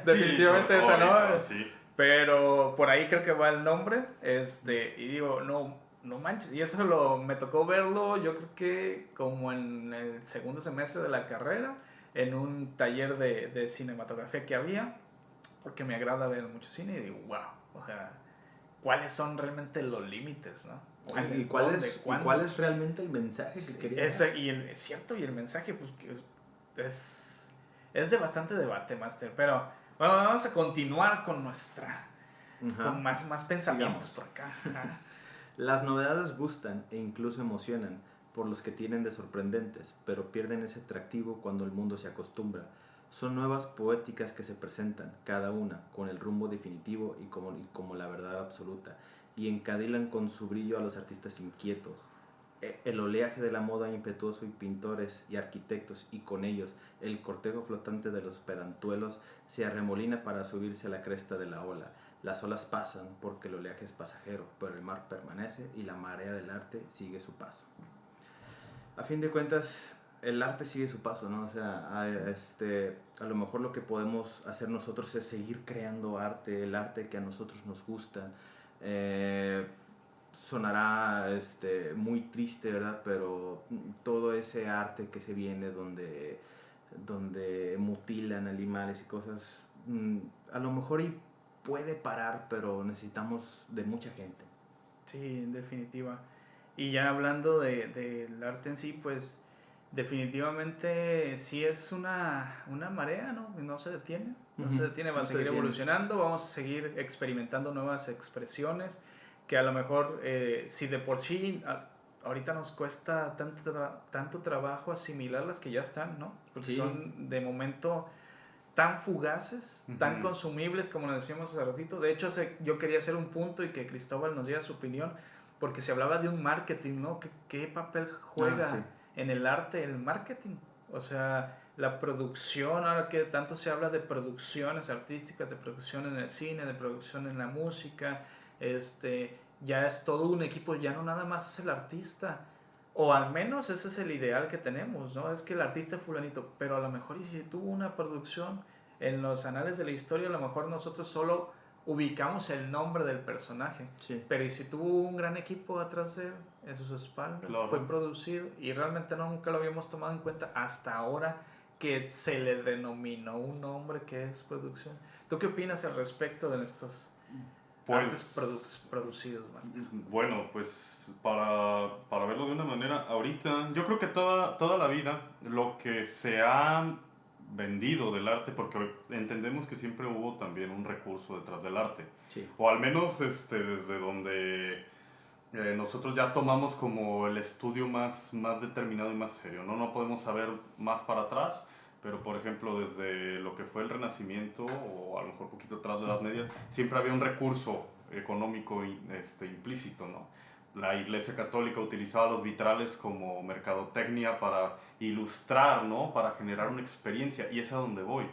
Definitivamente esa no, sí. Pero por ahí creo que va el nombre, y digo, no manches. Y eso me tocó verlo, yo creo que como en el segundo semestre de la carrera, en un taller de cinematografía que había, porque me agrada ver mucho cine, y digo, wow, o sea, ¿cuáles son realmente los límites, no? ¿Y cuál es realmente el mensaje que quería dar? Es cierto, y el mensaje, pues, es de bastante debate, Master, pero bueno, vamos a continuar con con más pensamientos. Sigamos por acá. Las novedades gustan e incluso emocionan por los que tienen de sorprendentes, pero pierden ese atractivo cuando el mundo se acostumbra. Son nuevas poéticas que se presentan, cada una con el rumbo definitivo y como la verdad absoluta, y encadilan con su brillo a los artistas inquietos. El oleaje de la moda impetuoso y pintores y arquitectos, y con ellos el cortejo flotante de los pedantuelos, se arremolina para subirse a la cresta de la ola. Las olas pasan porque el oleaje es pasajero, pero el mar permanece y la marea del arte sigue su paso. A fin de cuentas, el arte sigue su paso, ¿no? O sea, a lo mejor lo que podemos hacer nosotros es seguir creando arte, el arte que a nosotros nos gusta. Sonará muy triste, ¿verdad? Pero todo ese arte que se viene donde mutilan animales y cosas, a lo mejor puede parar, pero necesitamos de mucha gente. Sí, en definitiva. Y ya hablando del arte en sí, pues definitivamente sí es una marea, ¿no? No se detiene, va a seguir evolucionando, vamos a seguir experimentando nuevas expresiones, que a lo mejor si de por sí ahorita nos cuesta tanto trabajo asimilar las que ya están, ¿no? Porque son de momento tan fugaces, tan consumibles, como nos decíamos hace ratito. De hecho, yo quería hacer un punto y que Cristóbal nos diera su opinión, porque se hablaba de un marketing, ¿no? ¿Qué papel juega en el arte el marketing? O sea, la producción, ahora que tanto se habla de producciones artísticas, de producción en el cine, de producción en la música, ya es todo un equipo, ya no nada más es el artista, o al menos ese es el ideal que tenemos, ¿no? Es que el artista es fulanito, pero a lo mejor y si tuvo una producción en los anales de la historia, a lo mejor nosotros solo ubicamos el nombre del personaje, pero y si tuvo un gran equipo atrás de él, en sus espaldas, fue producido, y realmente nunca lo habíamos tomado en cuenta hasta ahora que se le denominó un nombre que es producción. ¿Tú qué opinas al respecto de estos artes producidos, Master? Bueno, pues para verlo de una manera, ahorita yo creo que toda la vida lo que se ha vendido del arte, porque entendemos que siempre hubo también un recurso detrás del arte, o al menos desde donde nosotros ya tomamos como el estudio más determinado y más serio, no podemos saber más para atrás, pero por ejemplo desde lo que fue el Renacimiento, o a lo mejor un poquito atrás de la Edad Media, siempre había un recurso económico implícito, ¿no? La Iglesia Católica utilizaba los vitrales como mercadotecnia para ilustrar, ¿no? Para generar una experiencia, y es a donde voy.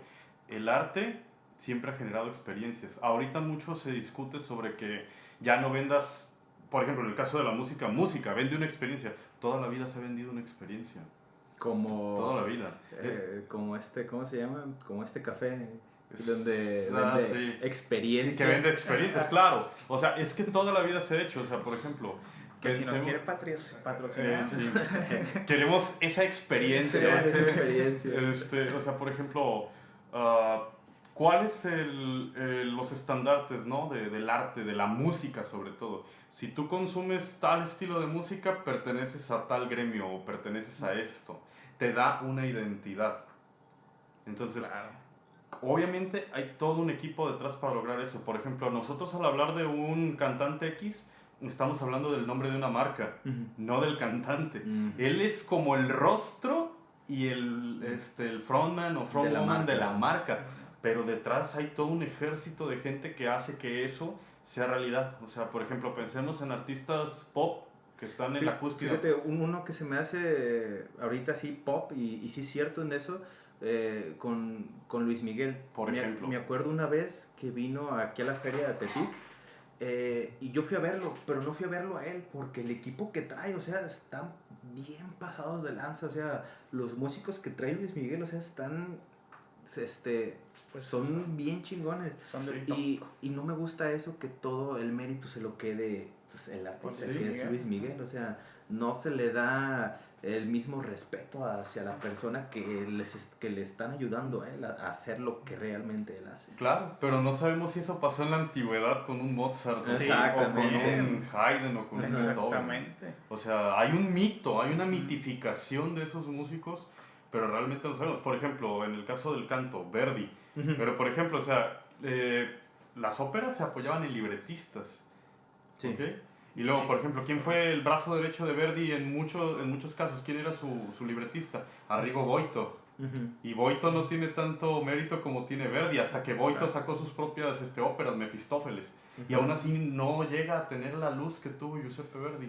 El arte siempre ha generado experiencias. Ahorita mucho se discute sobre que ya no vendas, por ejemplo, en el caso de la música, vende una experiencia. Toda la vida se ha vendido una experiencia. Toda la vida. Como ¿cómo se llama? Como este café donde vende experiencias. Que vende experiencias, claro. O sea, es que toda la vida se ha hecho. O sea, por ejemplo, que si nos quiere patrocinar, queremos esa experiencia. esa experiencia. O sea, por ejemplo, ¿cuáles los estandartes, ¿no? del arte, de la música sobre todo? Si tú consumes tal estilo de música, perteneces a tal gremio o perteneces a esto. Te da una identidad. Entonces, claro, obviamente hay todo un equipo detrás para lograr eso. Por ejemplo, nosotros al hablar de un cantante X, estamos hablando del nombre de una marca, no del cantante. Él es como el rostro y el frontman o frontwoman de la marca. Pero detrás hay todo un ejército de gente que hace que eso sea realidad. O sea, por ejemplo, pensemos en artistas pop que están en la cúspide. Fíjate, uno que se me hace ahorita sí pop, y sí es cierto en eso, con Luis Miguel. Por ejemplo. Me acuerdo una vez que vino aquí a la feria de Tepic, y yo fui a verlo, pero no fui a verlo a él, porque el equipo que trae, o sea, están bien pasados de lanza. O sea, los músicos que trae Luis Miguel, o sea, están... pues son bien chingones, y no me gusta eso, que todo el mérito se lo quede pues, el artista, que es Luis Miguel. O sea, no se le da el mismo respeto hacia la persona que le están ayudando a él a hacer lo que realmente él hace. Claro, pero no sabemos si eso pasó en la antigüedad con un Mozart, o con un Haydn o con un Beethoven. O sea, hay un mito, hay una mitificación de esos músicos, pero realmente no sabemos. Por ejemplo, en el caso del canto, Verdi. Pero, por ejemplo, o sea, las óperas se apoyaban en libretistas. Sí. ¿Okay? Y luego, por ejemplo, ¿quién fue el brazo derecho de Verdi en muchos casos? ¿Quién era su libretista? Arrigo Boito. Y Boito no tiene tanto mérito como tiene Verdi, hasta que Boito sacó sus propias óperas, Mefistófeles. Y aún así no llega a tener la luz que tuvo Giuseppe Verdi.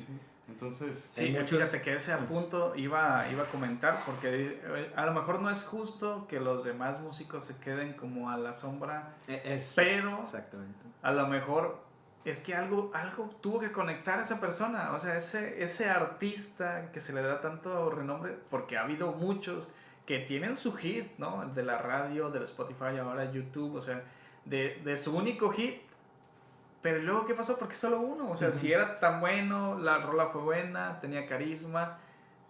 Entonces, sí, fíjate que ese punto iba a comentar, porque a lo mejor no es justo que los demás músicos se queden como a la sombra, pero a lo mejor es que algo tuvo que conectar a esa persona. O sea, ese artista que se le da tanto renombre, porque ha habido muchos que tienen su hit, ¿no? De la radio, del Spotify, ahora YouTube, o sea, de su único hit. Pero luego, ¿qué pasó? Porque solo uno. O sea, si era tan bueno, la rola fue buena, tenía carisma.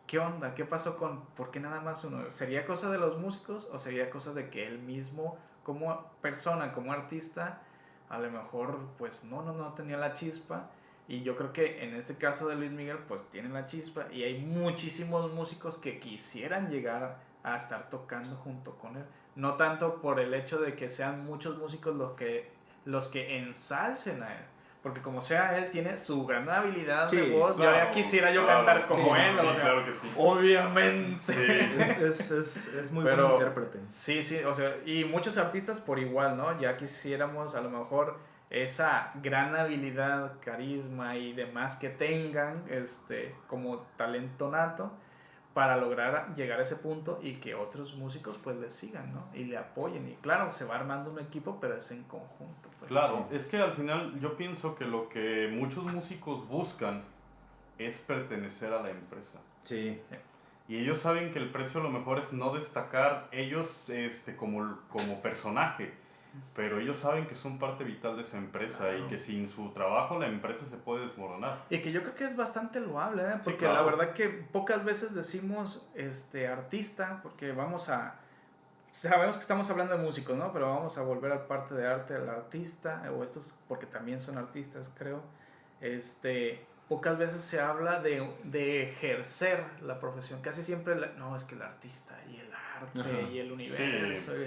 ¿Qué onda? ¿Qué pasó por qué nada más uno? ¿Sería cosa de los músicos o sería cosa de que él mismo, como persona, como artista, a lo mejor, pues no tenía la chispa? Y yo creo que en este caso de Luis Miguel, pues tiene la chispa. Y hay muchísimos músicos que quisieran llegar a estar tocando junto con él. No tanto por el hecho de que sean muchos músicos los que ensalcen a él, porque como sea, él tiene su gran habilidad de voz. Claro, ya quisiera yo cantar como él, o sea, claro que sí. Obviamente. Sí. Es muy buen intérprete. Sí, o sea, y muchos artistas por igual, ¿no? Ya quisiéramos a lo mejor esa gran habilidad, carisma y demás que tengan, como talento nato, para lograr llegar a ese punto y que otros músicos pues le sigan, ¿no? Y le apoyen. Y claro, se va armando un equipo, pero es en conjunto. Pues. Claro, es que al final yo pienso que lo que muchos músicos buscan es pertenecer a la empresa. Sí. Y ellos saben que el precio a lo mejor es no destacar ellos como personaje, pero ellos saben que son parte vital de esa empresa, claro, y que sin su trabajo la empresa se puede desmoronar. Y que yo creo que es bastante loable, ¿eh? Porque sí, claro, la verdad que pocas veces decimos artista, porque sabemos que estamos hablando de músicos, ¿no? Pero vamos a volver a parte de arte, al artista, o estos porque también son artistas, creo. Pocas veces se habla de ejercer la profesión. Casi siempre, no, es que el artista y el arte, ajá, y el universo. Sí.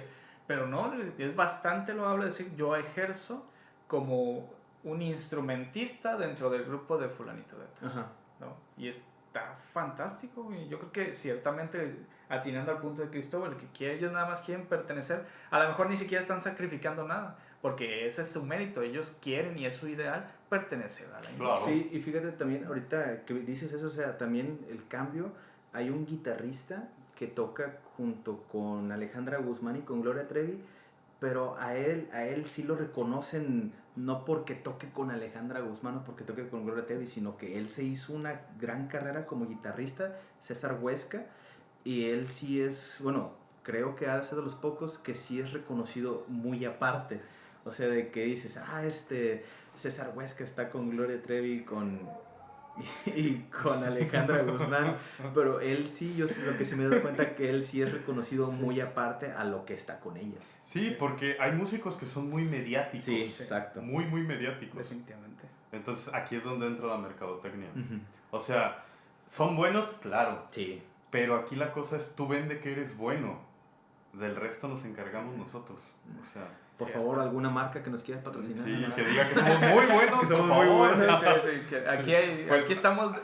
Pero no, es bastante loable decir, yo ejerzo como un instrumentista dentro del grupo de fulanito de tal, ¿no? Y está fantástico, y yo creo que ciertamente, atinando al punto de Cristóbal, que ellos nada más quieren pertenecer, a lo mejor ni siquiera están sacrificando nada, porque ese es su mérito, ellos quieren y es su ideal pertenecer a la industria. Claro. Sí, y fíjate también, ahorita que dices eso, o sea, también el cambio, hay un guitarrista que toca junto con Alejandra Guzmán y con Gloria Trevi, pero a él sí lo reconocen, no porque toque con Alejandra Guzmán o porque toque con Gloria Trevi, sino que él se hizo una gran carrera como guitarrista, César Huesca, y él sí es, bueno, creo que ha de ser de los pocos que sí es reconocido muy aparte. O sea, de que dices, César Huesca está con Gloria Trevi y con Alejandra Guzmán, pero él sí, yo lo que se me da cuenta que él sí es reconocido muy aparte a lo que está con ellas. Sí, porque hay músicos que son muy mediáticos. Sí, exacto. Muy, muy mediáticos. Definitivamente. Entonces aquí es donde entra la mercadotecnia. Uh-huh. O sea, ¿son buenos? Claro. Sí. Pero aquí la cosa es, tú vende que eres bueno. Del resto nos encargamos nosotros. O sea... Por favor, alguna marca que nos quiera patrocinar. Sí, que diga que somos muy buenos, que somos por muy favor. buenos. Sí, que aquí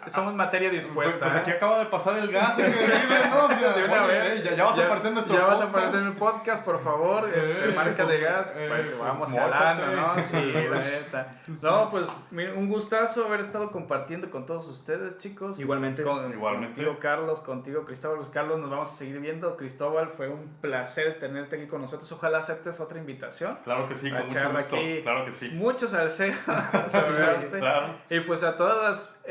somos materia dispuesta. Pues aquí acaba de pasar el gas. ¿No? O sea, de una vez. Ya vas a aparecer en nuestro podcast. Ya vas a aparecer en el podcast, por favor. Marca de gas. Pues vamos jalando, ¿no? Sí, la neta. No, pues un gustazo haber estado compartiendo con todos ustedes, chicos. Igualmente. Contigo, Carlos, contigo, Cristóbal. Pues Carlos, nos vamos a seguir viendo. Cristóbal, fue un placer tenerte aquí con nosotros. Ojalá aceptes otra invitación. Claro que sí, con mucho gusto. Aquí, claro que sí. Muchos salseros. Claro. Y pues a todas,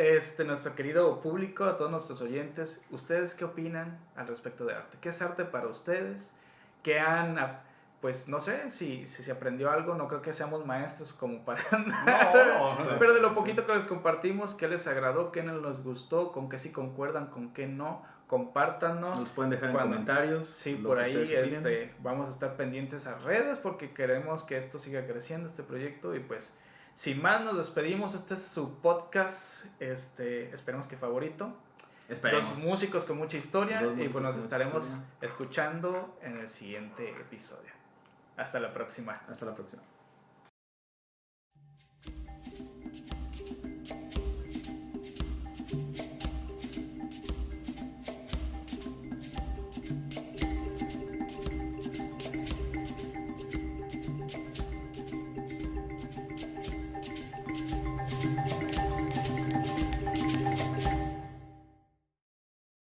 nuestro querido público, a todos nuestros oyentes, ¿ustedes qué opinan al respecto de arte? ¿Qué es arte para ustedes? ¿Qué han, pues no sé, si se aprendió algo? No creo que seamos maestros como para no, pero de lo poquito que les compartimos, ¿qué les agradó? ¿Qué no les gustó? ¿Con qué sí concuerdan? ¿Con qué no? Compártanos. Nos pueden dejar en comentarios. Sí, por ahí vamos a estar pendientes a redes porque queremos que esto siga creciendo, este proyecto. Y pues, sin más, nos despedimos. Este es su podcast, esperemos que favorito. Esperemos. Dos músicos con mucha historia. Y pues nos estaremos escuchando en el siguiente episodio. Hasta la próxima. Hasta la próxima.